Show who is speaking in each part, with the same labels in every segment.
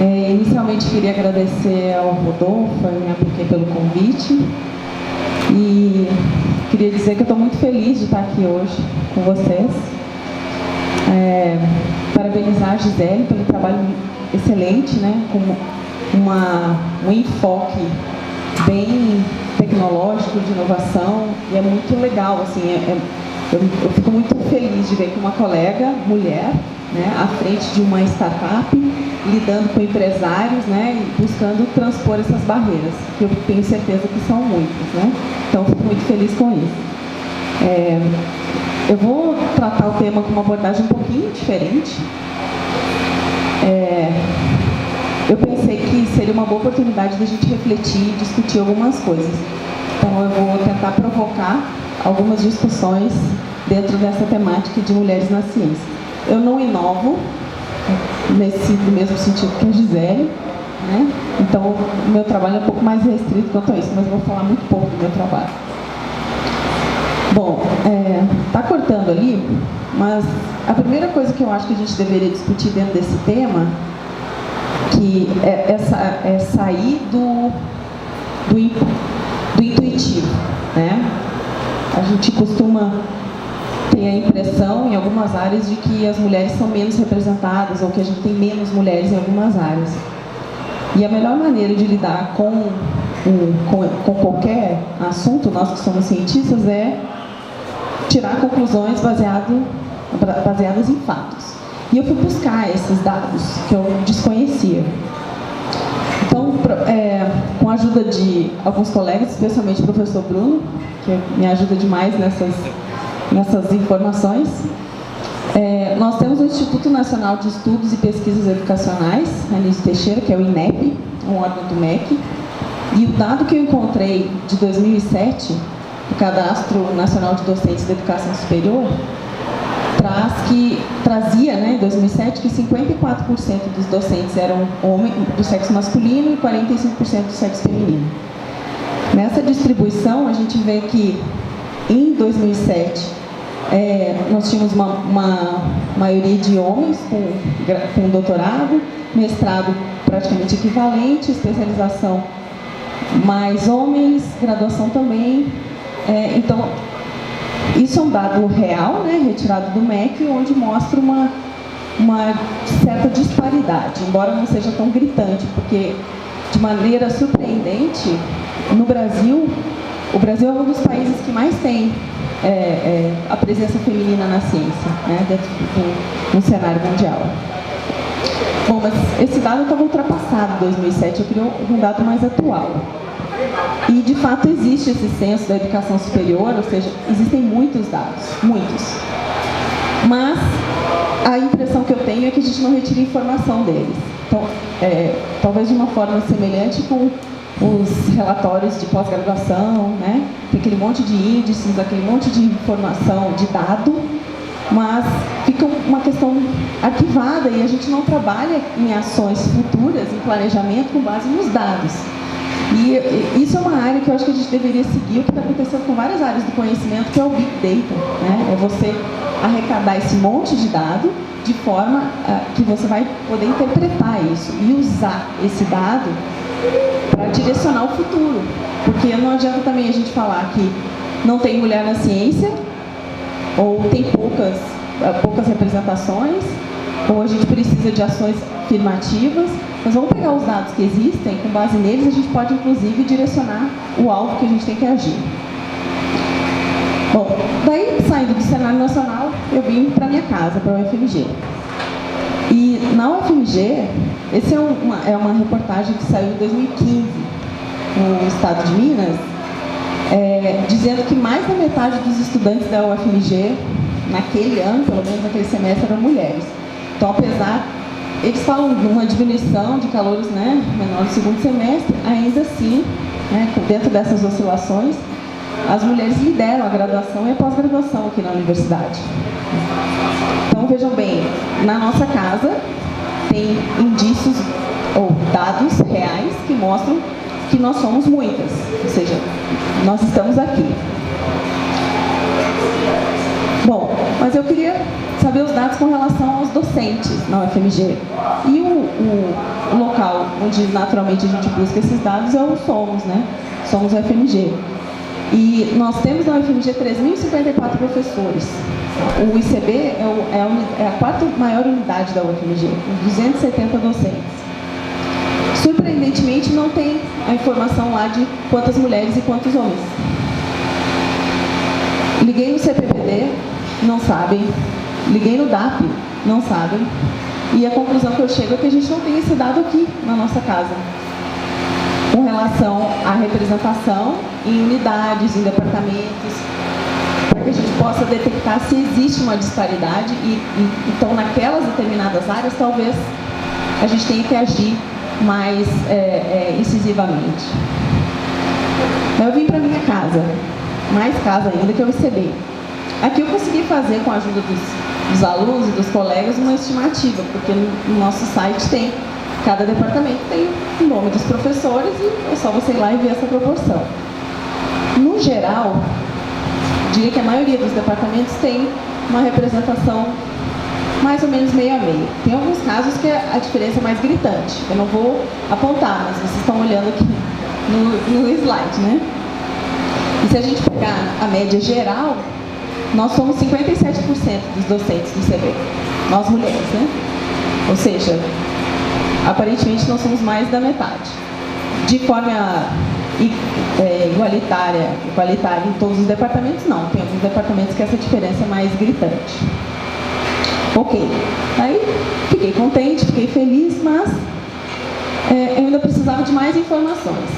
Speaker 1: Inicialmente queria agradecer ao Rodolfo e minha PQ pelo convite e queria dizer que eu estou muito feliz de estar aqui hoje com vocês. Parabenizar a Gisele pelo trabalho excelente, né, com um enfoque bem tecnológico, de inovação, e é muito legal, assim, eu fico muito feliz de ver que uma colega, mulher, né, à frente de uma startup, lidando com empresários, né, e buscando transpor essas barreiras, que eu tenho certeza que são muitas, né? Então, fico muito feliz com isso. Eu vou tratar o tema com uma abordagem um pouquinho diferente. Eu pensei que seria uma boa oportunidade de a gente refletir e discutir algumas coisas. Então, eu vou tentar provocar algumas discussões dentro dessa temática de mulheres na ciência. Eu não inovo no mesmo sentido que a Gisele, né? Então, o meu trabalho é um pouco mais restrito quanto a isso, mas eu vou falar muito pouco do meu trabalho. Bom, tá cortando ali, mas a primeira coisa que eu acho que a gente deveria discutir dentro desse tema, que é sair do intuitivo, né? A gente costuma ter a impressão, em algumas áreas, de que as mulheres são menos representadas ou que a gente tem menos mulheres em algumas áreas. E a melhor maneira de lidar com qualquer assunto, nós que somos cientistas, é tirar conclusões baseadas em fatos. E eu fui buscar esses dados que eu desconhecia. Então, com a ajuda de alguns colegas, especialmente o professor Bruno, que me ajuda demais nessas informações, nós temos o Instituto Nacional de Estudos e Pesquisas Educacionais, Anísio Teixeira, que é o INEP, um órgão do MEC, e o dado que eu encontrei de 2007, do Cadastro Nacional de Docentes da Educação Superior, trazia, né, em 2007, que 54% dos docentes eram homens do sexo masculino e 45% do sexo feminino. Nessa distribuição, a gente vê que, em 2007, nós tínhamos uma maioria de homens com doutorado, mestrado praticamente equivalente, especialização mais homens, graduação também. Então, isso é um dado real, né, retirado do MEC, onde mostra uma certa disparidade, embora não seja tão gritante, porque, de maneira surpreendente, no Brasil, o Brasil é um dos países que mais tem a presença feminina na ciência, né, dentro do cenário mundial. Bom, mas esse dado estava ultrapassado em 2007, eu queria um dado mais atual. E, de fato, existe esse censo da educação superior, ou seja, existem muitos dados, muitos. Mas a impressão que eu tenho é que a gente não retira informação deles. Então, talvez de uma forma semelhante com os relatórios de pós-graduação, né? Tem aquele monte de índices, aquele monte de informação, de dado, mas fica uma questão arquivada e a gente não trabalha em ações futuras, em planejamento com base nos dados. E isso é uma área que eu acho que a gente deveria seguir, o que está acontecendo com várias áreas do conhecimento, que é o Big Data, né? É você arrecadar esse monte de dado de forma que você vai poder interpretar isso e usar esse dado para direcionar o futuro. Porque não adianta também a gente falar que não tem mulher na ciência, ou tem poucas representações, ou a gente precisa de ações afirmativas. Mas vamos pegar os dados que existem, com base neles a gente pode, inclusive, direcionar o alvo que a gente tem que agir. Bom, daí, saindo do cenário nacional, eu vim para minha casa, para a UFMG. E na UFMG, essa é uma reportagem que saiu em 2015, no estado de Minas, dizendo que mais da metade dos estudantes da UFMG, naquele ano, pelo menos naquele semestre, eram mulheres. Então, apesar... Eles falam de uma diminuição de calouros, né, menor no segundo semestre, ainda assim, né, dentro dessas oscilações, as mulheres lideram a graduação e a pós-graduação aqui na universidade. Então, vejam bem, na nossa casa tem indícios ou dados reais que mostram que nós somos muitas, ou seja, nós estamos aqui. Bom, mas eu queria saber os dados com relação aos docentes. docentes na UFMG. E o local onde naturalmente a gente busca esses dados é o Somos, né? Somos UFMG. E nós temos na UFMG 3.054 professores. O ICB é a quarta maior unidade da UFMG, com 270 docentes. Surpreendentemente, não tem a informação lá de quantas mulheres e quantos homens. Liguei no CPPD, não sabem. Liguei no DAP, não sabem. E a conclusão que eu chego é que a gente não tem esse dado aqui na nossa casa, com relação à representação em unidades, em departamentos, para que a gente possa detectar se existe uma disparidade então naquelas determinadas áreas talvez a gente tenha que agir mais incisivamente. Eu vim para minha casa, mais casa ainda que eu recebi. Aqui eu consegui fazer, com a ajuda dos alunos e dos colegas, uma estimativa, porque no nosso site tem, cada departamento tem o nome dos professores e é só você ir lá e ver essa proporção. No geral, diria que a maioria dos departamentos tem uma representação mais ou menos meio a meio. Tem alguns casos que a diferença é mais gritante. Eu não vou apontar, mas vocês estão olhando aqui no slide, né? E se a gente pegar a média geral, nós somos 57% dos docentes do ICB. Nós mulheres, né? Ou seja, aparentemente nós somos mais da metade. De forma igualitária em todos os departamentos, não. Tem alguns departamentos que essa diferença é mais gritante. Ok. Aí, fiquei contente, fiquei feliz, mas eu ainda precisava de mais informações.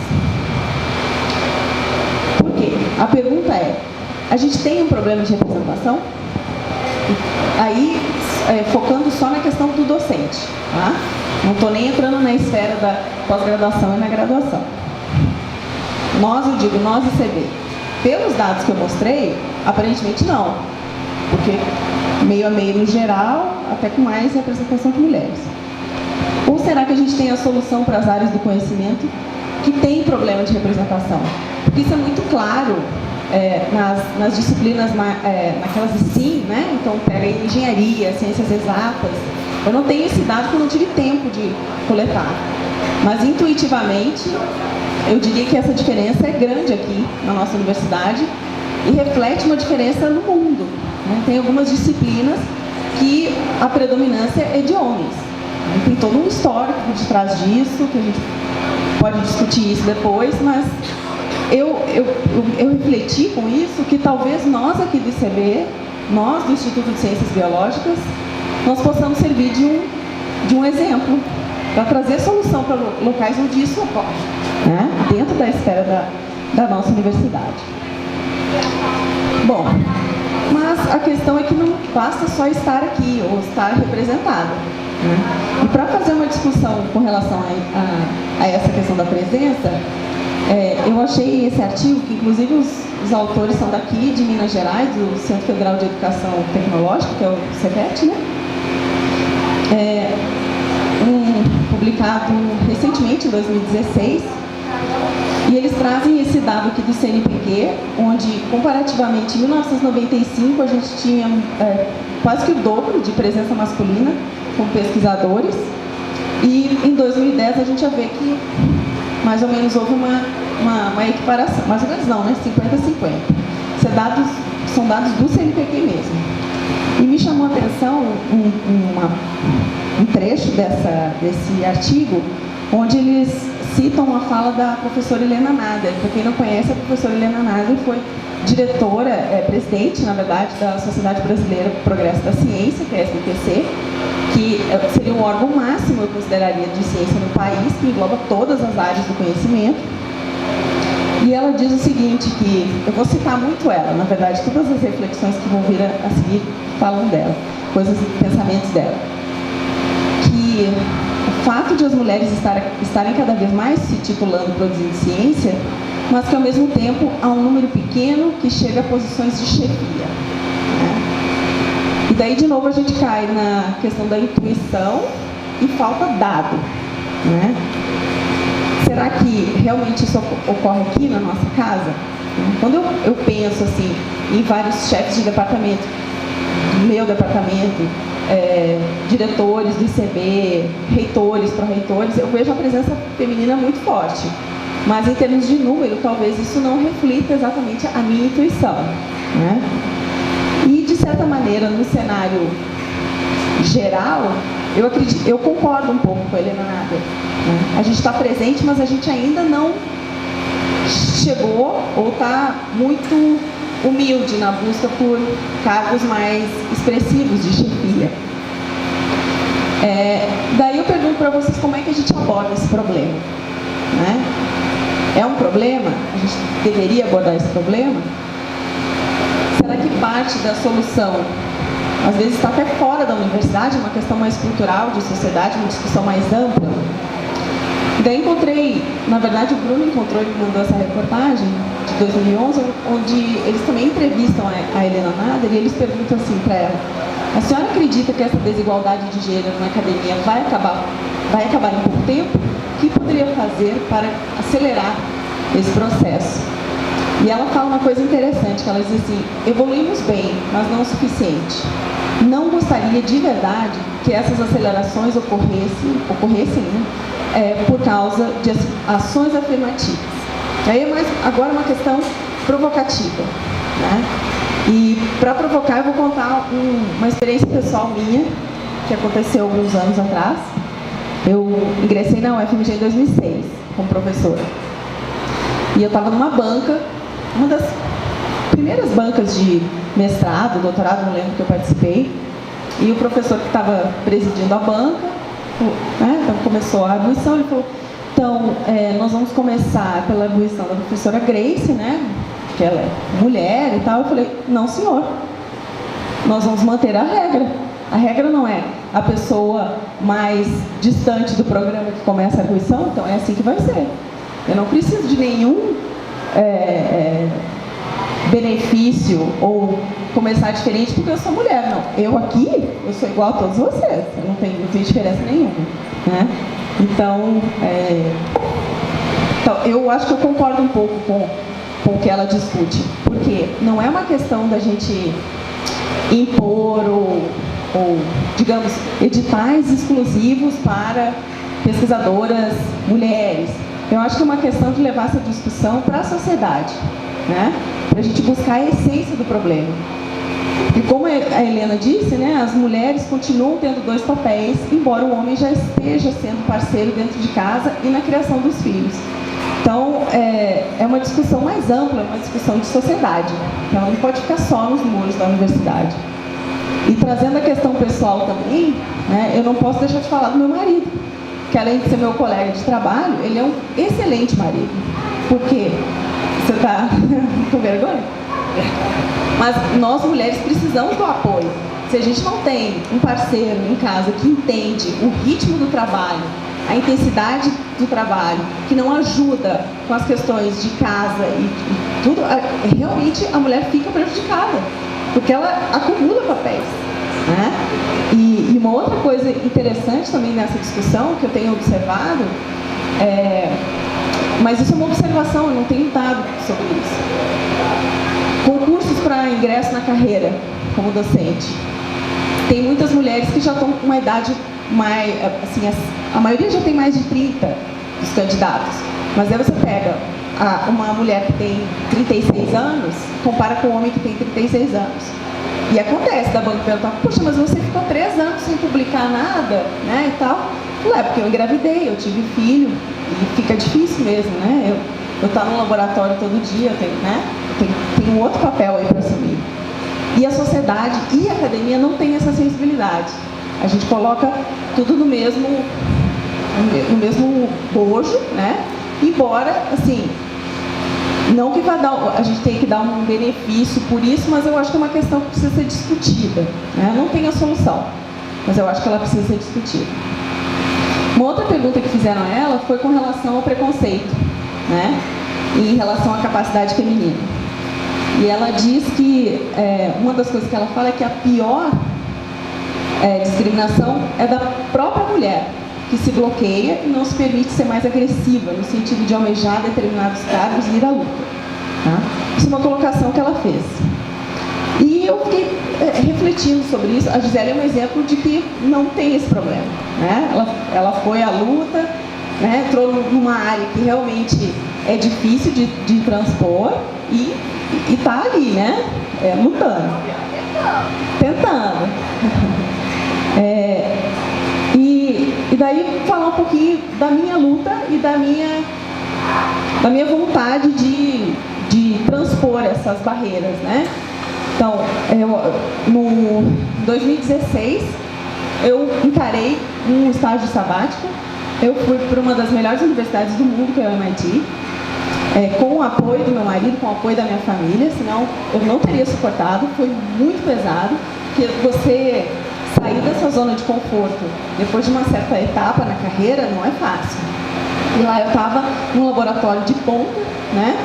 Speaker 1: Por quê? A pergunta é, a gente tem um problema de representação? Aí, focando só na questão do docente, tá? Não estou nem entrando na esfera da pós-graduação e na graduação. Nós ICB, pelos dados que eu mostrei, aparentemente não, porque meio a meio no geral, até com mais representação de mulheres. Ou será que a gente tem a solução para as áreas do conhecimento que tem problema de representação? Porque isso é muito claro nas disciplinas, naquelas STEAM, né? Então pega engenharia, ciências exatas. Eu não tenho esse dado porque eu não tive tempo de coletar. Mas intuitivamente, eu diria que essa diferença é grande aqui na nossa universidade e reflete uma diferença no mundo, né? Tem algumas disciplinas que a predominância é de homens. Tem todo um histórico de trás disso, que a gente pode discutir isso depois, mas eu refleti com isso que talvez nós aqui do ICB, nós do Instituto de Ciências Biológicas, nós possamos servir de um exemplo para trazer solução para locais onde isso ocorre, né? Dentro da esfera da nossa universidade. Bom, mas a questão é que não basta só estar aqui ou estar representada, né? E para fazer uma discussão com relação a essa questão da presença, eu achei esse artigo, que inclusive os autores são daqui, de Minas Gerais, do Centro Federal de Educação Tecnológica, que é o CEPET, né? Publicado recentemente, em 2016, e eles trazem esse dado aqui do CNPq, onde, comparativamente, em 1995, a gente tinha quase que o dobro de presença masculina como pesquisadores, e em 2010 a gente já vê que mais ou menos houve uma equiparação, mais ou menos não, né? 50-50. São dados do CNPq mesmo. E me chamou a atenção um trecho desse artigo, onde eles citam uma fala da professora Helena Nader. Para quem não conhece, a professora Helena Nader foi diretora, presidente, na verdade, da Sociedade Brasileira para o Progresso da Ciência, que é a SBPC, que seria um órgão máximo, eu consideraria, de ciência no país, que engloba todas as áreas do conhecimento. E ela diz o seguinte, que eu vou citar muito ela, na verdade, todas as reflexões que vão vir a seguir falam dela, pensamentos dela. Que o fato de as mulheres estarem cada vez mais se titulando, produzindo ciência, mas que ao mesmo tempo há um número pequeno que chega a posições de chefia, né? E daí de novo a gente cai na questão da intuição e falta dado, né? Será que realmente isso ocorre aqui na nossa casa? Quando eu penso assim em vários chefes de departamento, do meu departamento, diretores do ICB, reitores, pró-reitores, eu vejo a presença feminina muito forte. Mas em termos de número, talvez isso não reflita exatamente a minha intuição, né? E, de certa maneira, no cenário geral, eu concordo um pouco com a Helena Nader, né? A gente está presente, mas a gente ainda não chegou ou está muito humilde na busca por cargos mais expressivos de chefia. Daí eu pergunto para vocês como é que a gente aborda esse problema, né? É um problema? A gente deveria abordar esse problema? Será que parte da solução, às vezes, está até fora da universidade, uma questão mais cultural, de sociedade, uma discussão mais ampla? Daí encontrei, na verdade o Bruno encontrou e mandou essa reportagem de 2011, onde eles também entrevistam a Helena Nader e eles perguntam assim para ela: a senhora acredita que essa desigualdade de gênero na academia vai acabar em pouco tempo? O que poderia fazer para acelerar esse processo? E ela fala uma coisa interessante, que ela diz assim: evoluímos bem, mas não o suficiente. Não gostaria de verdade que essas acelerações ocorressem, né? Por causa de ações afirmativas. Aí agora uma questão provocativa, né? E para provocar eu vou contar uma experiência pessoal minha, que aconteceu alguns anos atrás. Eu ingressei na UFMG em 2006, como professora. E eu estava numa banca, uma das primeiras bancas de mestrado, doutorado, não lembro que eu participei. E o professor que estava presidindo a banca, né, então começou a arguição, ele falou: então, nós vamos começar pela arguição da professora Grace, né, que ela é mulher e tal. Eu falei: não, senhor, nós vamos manter a regra. A regra não é a pessoa mais distante do programa que começa a arguição, então é assim que vai ser. Eu não preciso de nenhum benefício ou começar diferente porque eu sou mulher. Não, eu aqui, eu sou igual a todos vocês, eu não tenho diferença nenhuma, né? Então, eu acho que eu concordo um pouco com o que ela discute, porque não é uma questão da gente impor ou, digamos, editais exclusivos para pesquisadoras mulheres. Eu acho que é uma questão de levar essa discussão para a sociedade, né? Para a gente buscar a essência do problema. E como a Helena disse, né, as mulheres continuam tendo dois papéis, embora o homem já esteja sendo parceiro dentro de casa e na criação dos filhos. Então, é uma discussão mais ampla, uma discussão de sociedade. Então, ela não pode ficar só nos muros da universidade. E trazendo a questão pessoal também, né, eu não posso deixar de falar do meu marido, que além de ser meu colega de trabalho, ele é um excelente marido. Por quê? Você está com vergonha? Mas nós mulheres precisamos do apoio. Se a gente não tem um parceiro em casa que entende o ritmo do trabalho, a intensidade do trabalho, que não ajuda com as questões de casa e tudo, realmente a mulher fica prejudicada, porque ela acumula papéis, né? E uma outra coisa interessante também nessa discussão, que eu tenho observado, mas isso é uma observação, eu não tenho dado sobre isso. Concursos para ingresso na carreira como docente. Tem muitas mulheres que já estão com uma idade mais, assim, a maioria já tem mais de 30 dos candidatos. Mas aí você pega uma mulher que tem 36 anos, compara com um homem que tem 36 anos. E acontece da banca perguntar: poxa, mas você ficou 3 anos sem publicar nada, né, e tal. Não é porque eu engravidei, eu tive filho, e fica difícil mesmo, né? Eu estou no laboratório todo dia, eu tenho um outro papel aí para assumir. E a sociedade e a academia não tem essa sensibilidade. A gente coloca tudo no mesmo bojo, né? Embora, assim, não que a gente tenha que dar um benefício por isso, mas eu acho que é uma questão que precisa ser discutida, né? Não tem a solução, mas eu acho que ela precisa ser discutida. Uma outra pergunta que fizeram a ela foi com relação ao preconceito, né? E em relação à capacidade feminina. E ela diz que uma das coisas que ela fala é que a pior discriminação é da própria mulher, que se bloqueia e não se permite ser mais agressiva, no sentido de almejar determinados cargos e ir à luta. Tá? Isso é uma colocação que ela fez. E E eu fiquei refletindo sobre isso. A Gisele é um exemplo de que não tem esse problema, né? Ela foi à luta, né? Entrou numa área que realmente é difícil de transpor e está ali, né? Lutando. Tentando. E daí falar um pouquinho da minha luta e da minha vontade de transpor essas barreiras, né? Então, no 2016, eu encarei um estágio sabático. Eu fui para uma das melhores universidades do mundo, que é o MIT, com o apoio do meu marido, com o apoio da minha família, senão eu não teria suportado. Foi muito pesado, porque você sair dessa zona de conforto depois de uma certa etapa na carreira não é fácil. E lá eu estava num laboratório de ponta, né?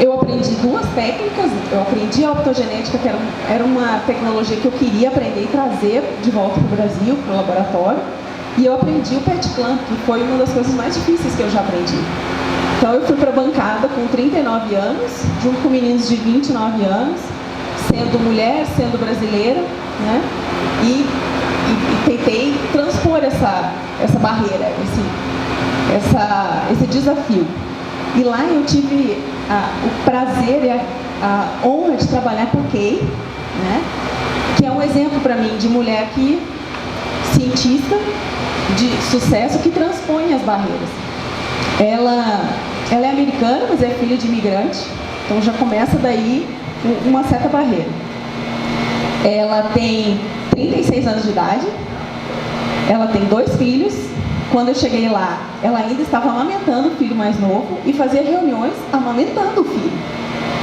Speaker 1: Eu aprendi duas técnicas. Eu aprendi a optogenética, que era uma tecnologia que eu queria aprender e trazer de volta para o Brasil, para o laboratório. E eu aprendi o PET clamp, que foi uma das coisas mais difíceis que eu já aprendi. Então eu fui para a bancada com 39 anos, junto com meninos de 29 anos, sendo mulher, sendo brasileira, né? E tentei transpor essa barreira, esse desafio. E lá eu tive o prazer e a honra de trabalhar com a Kay, né? Que é um exemplo para mim de mulher cientista de sucesso que transpõe as barreiras. Ela é americana, mas é filha de imigrante, então já começa daí uma certa barreira. Ela tem 36 anos de idade, ela tem 2 filhos. Quando eu cheguei lá, ela ainda estava amamentando o filho mais novo e fazia reuniões amamentando o filho,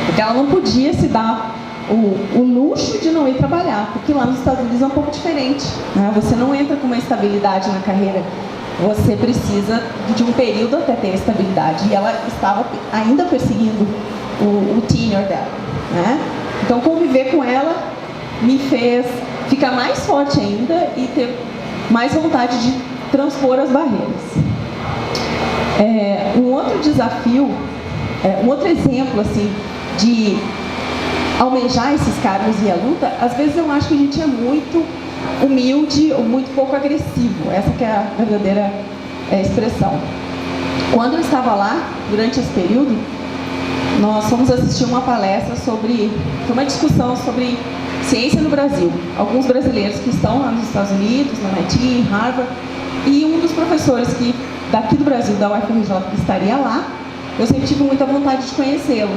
Speaker 1: porque ela não podia se dar o luxo de não ir trabalhar, porque lá nos Estados Unidos é um pouco diferente, né? Você não entra com uma estabilidade na carreira, você precisa de um período até ter estabilidade, e ela estava ainda perseguindo o tenure dela, né? Então conviver com ela me fez ficar mais forte ainda e ter mais vontade de transpor as barreiras. Um outro desafio, um outro exemplo assim de almejar esses cargos e a luta, às vezes eu acho que a gente é muito humilde ou muito pouco agressivo. Essa que é a verdadeira expressão. Quando eu estava lá, durante esse período, nós fomos assistir uma palestra foi uma discussão sobre ciência no Brasil. Alguns brasileiros que estão lá nos Estados Unidos, no MIT, em Harvard, e um dos professores daqui do Brasil, da UFRJ, que estaria lá, eu sempre tive muita vontade de conhecê-lo.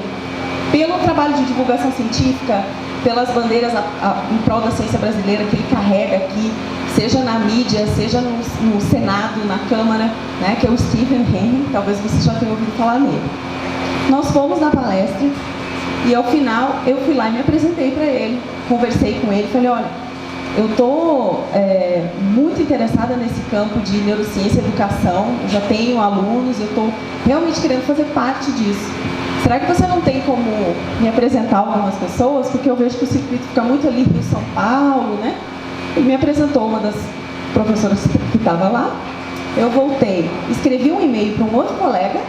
Speaker 1: Pelo trabalho de divulgação científica, pelas bandeiras em prol da ciência brasileira que ele carrega aqui, seja na mídia, seja no Senado, na Câmara, né, que é o Stephen Henry, talvez você já tenha ouvido falar nele. Nós fomos na palestra e ao final eu fui lá e me apresentei para ele, conversei com ele, falei, olha, eu estou muito interessada nesse campo de neurociência e educação, eu já tenho alunos, eu estou realmente querendo fazer parte disso. Será que você não tem como me apresentar algumas pessoas? Porque eu vejo que o circuito fica muito ali em São Paulo, né? E me apresentou uma das professoras que estava lá. Eu voltei, escrevi um e-mail para um outro colega,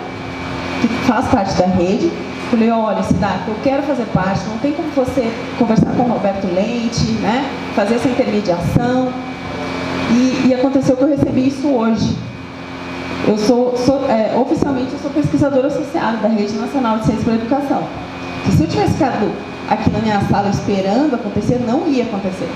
Speaker 1: que faz parte da rede. Falei, olha, Siddhartha, eu quero fazer parte, não tem como você conversar com o Roberto Lente, né? Fazer essa intermediação. E aconteceu que eu recebi isso hoje. Oficialmente eu sou pesquisadora associada da Rede Nacional de Ciência para a Educação. Se eu tivesse ficado aqui na minha sala esperando acontecer, não ia acontecer.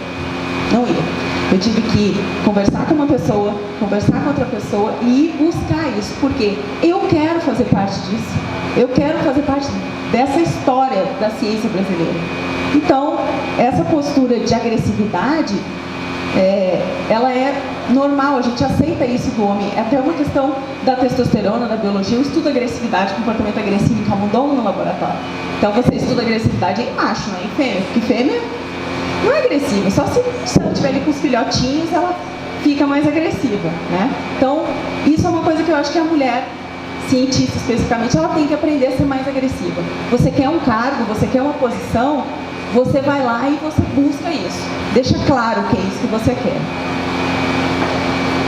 Speaker 1: Não ia. Eu tive que conversar com uma pessoa, conversar com outra pessoa e buscar isso, porque eu quero fazer parte disso. Eu quero fazer parte dessa história da ciência brasileira. Então, essa postura de agressividade, ela é normal, a gente aceita isso do homem. É até uma questão da testosterona, da biologia. Eu estudo agressividade, comportamento agressivo em camundongo no laboratório. Então você estuda agressividade em macho, não é em fêmea, porque fêmea não é agressiva, só se ela estiver ali com os filhotinhos, ela fica mais agressiva, né? Então, isso é uma coisa que eu acho que a mulher cientista especificamente, ela tem que aprender a ser mais agressiva. Você quer um cargo, você quer uma posição, você vai lá e você busca isso. Deixa claro que é isso que você quer.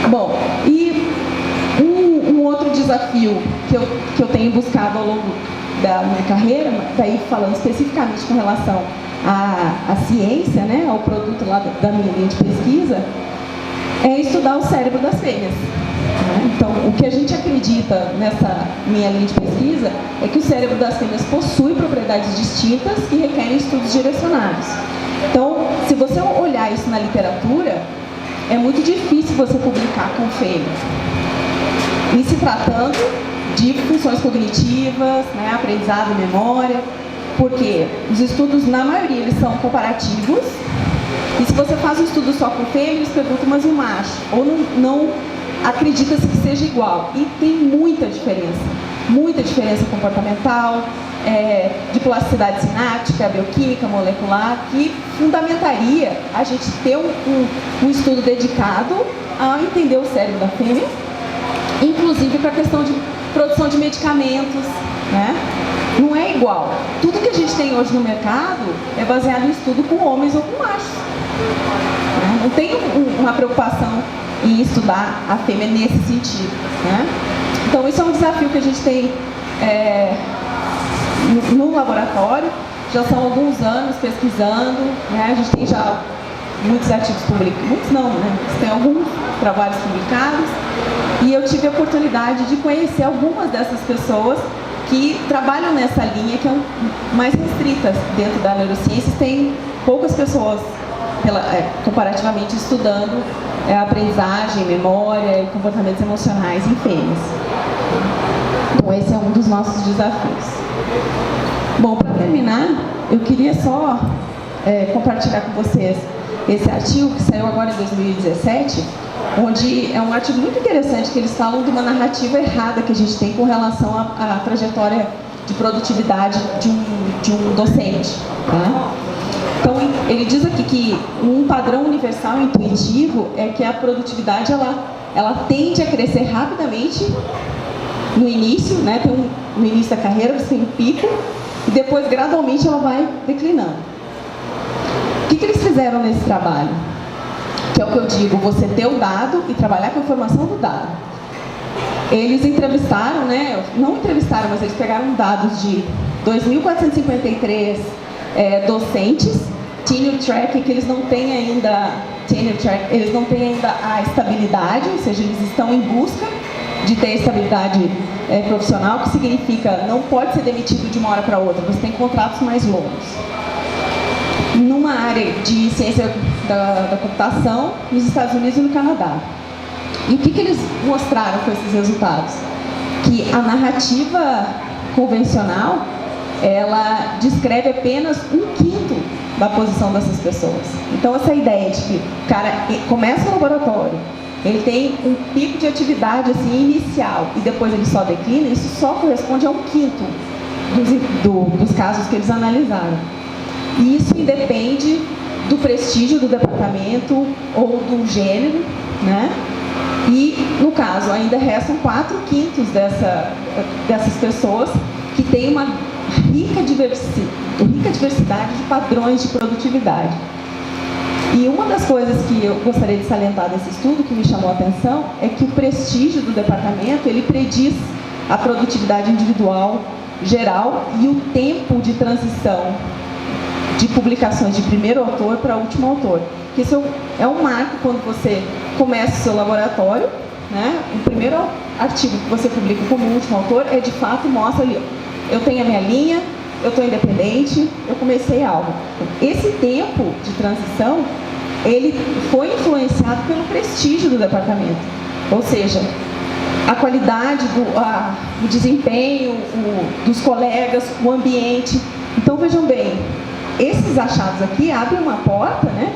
Speaker 1: Bom, e um outro desafio que eu tenho buscado ao longo da minha carreira, daí falando especificamente com relação a ciência, né, ao produto lá da minha linha de pesquisa, é estudar o cérebro das fêmeas. Então, o que a gente acredita nessa minha linha de pesquisa é que o cérebro das fêmeas possui propriedades distintas que requerem estudos direcionados. Então, se você olhar isso na literatura, é muito difícil você publicar com fêmeas. Em se tratando de funções cognitivas, né, aprendizado e memória, porque os estudos, na maioria, eles são comparativos. E se você faz um estudo só com fêmea, eles perguntam, mas e o macho? Ou não acredita-se que seja igual. E tem muita diferença comportamental, de plasticidade sináptica, bioquímica, molecular, que fundamentaria a gente ter um estudo dedicado a entender o cérebro da fêmea, inclusive para a questão de produção de medicamentos, né? Não é igual. Tudo que a gente tem hoje no mercado é baseado em estudo com homens ou com machos. Né? Não tem uma preocupação em estudar a fêmea nesse sentido. Né? Então, isso é um desafio que a gente tem no laboratório. Já são alguns anos pesquisando, né? A gente tem já muitos artigos publicados, muitos não, né? Tem alguns trabalhos publicados. E eu tive a oportunidade de conhecer algumas dessas pessoas que trabalham nessa linha, que é mais restrita dentro da neurociência. Tem poucas pessoas, comparativamente, estudando aprendizagem, memória e comportamentos emocionais em fêmeas. Então, esse é um dos nossos desafios. Bom, para terminar, eu queria só compartilhar com vocês esse artigo que saiu agora em 2017, onde é um artigo muito interessante, que eles falam de uma narrativa errada que a gente tem com relação à trajetória de produtividade de um docente. Tá? Então, ele diz aqui que um padrão universal intuitivo é que a produtividade ela tende a crescer rapidamente no início, né? No início da carreira você tem um pico e depois gradualmente ela vai declinando. O que eles fizeram nesse trabalho? Que é o que eu digo, você ter o dado e trabalhar com a informação do dado. Eles entrevistaram, né? Não entrevistaram, mas eles pegaram dados de 2.453 docentes, tenure track, que eles não têm ainda a estabilidade, ou seja, eles estão em busca de ter estabilidade profissional, que significa não pode ser demitido de uma hora para outra, você tem contratos mais longos. Numa área de ciência da computação, nos Estados Unidos e no Canadá. E o que eles mostraram com esses resultados? Que a narrativa convencional, ela descreve apenas 1/5 da posição dessas pessoas. Então, essa ideia de que o cara começa no laboratório, ele tem um pico de atividade assim, inicial e depois ele só declina, isso só corresponde a 1/5 dos casos que eles analisaram. E isso independe do prestígio do departamento ou do gênero, né? E, no caso, ainda restam 4/5 dessas pessoas que têm uma rica diversidade de padrões de produtividade. E uma das coisas que eu gostaria de salientar desse estudo, que me chamou a atenção, é que o prestígio do departamento, ele prediz a produtividade individual geral e o tempo de transição de publicações de primeiro autor para último autor. Isso é um marco quando você começa o seu laboratório, né? O primeiro artigo que você publica como último autor de fato mostra ali, eu tenho a minha linha, eu estou independente, eu comecei algo. Esse tempo de transição, ele foi influenciado pelo prestígio do departamento. Ou seja, a qualidade, o desempenho dos colegas, o ambiente. Então, vejam bem, esses achados aqui abrem uma porta, né,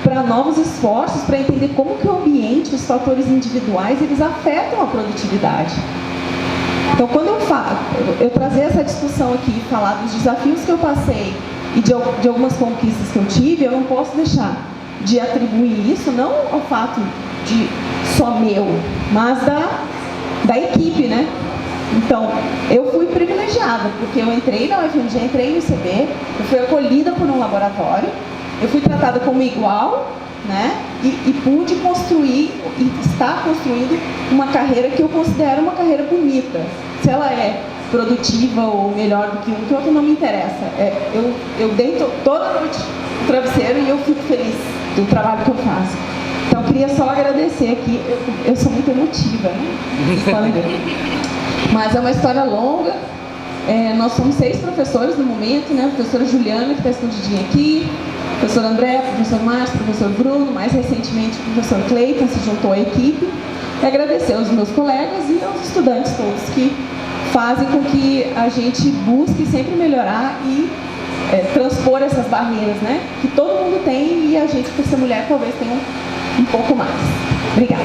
Speaker 1: para novos esforços, para entender como que o ambiente, os fatores individuais, eles afetam a produtividade. Então, quando eu trazer essa discussão aqui, falar dos desafios que eu passei e de algumas conquistas que eu tive, eu não posso deixar de atribuir isso não ao fato de só meu, mas da equipe, né? Então, eu fui privilegiada, porque eu entrei na UFMG, entrei no ICB, eu fui acolhida por um laboratório, eu fui tratada como igual, né? E pude construir e estar construindo uma carreira que eu considero uma carreira bonita. Se ela é produtiva ou melhor do que um, que o outro não me interessa. Eu deito toda noite no travesseiro e eu fico feliz do trabalho que eu faço. Então, eu queria só agradecer aqui. Eu sou muito emotiva, né? Vocês podem ver. Mas é uma história longa. Nós somos 6 professores no momento, né? A professora Juliana, que está escondidinha aqui, o professor André, o professor Márcio, o professor Bruno, mais recentemente o professor Cleiton se juntou à equipe. E agradecer aos meus colegas e aos estudantes todos que fazem com que a gente busque sempre melhorar e transpor essas barreiras, né? Que todo mundo tem e a gente, por ser mulher, talvez tenha um pouco mais. Obrigada.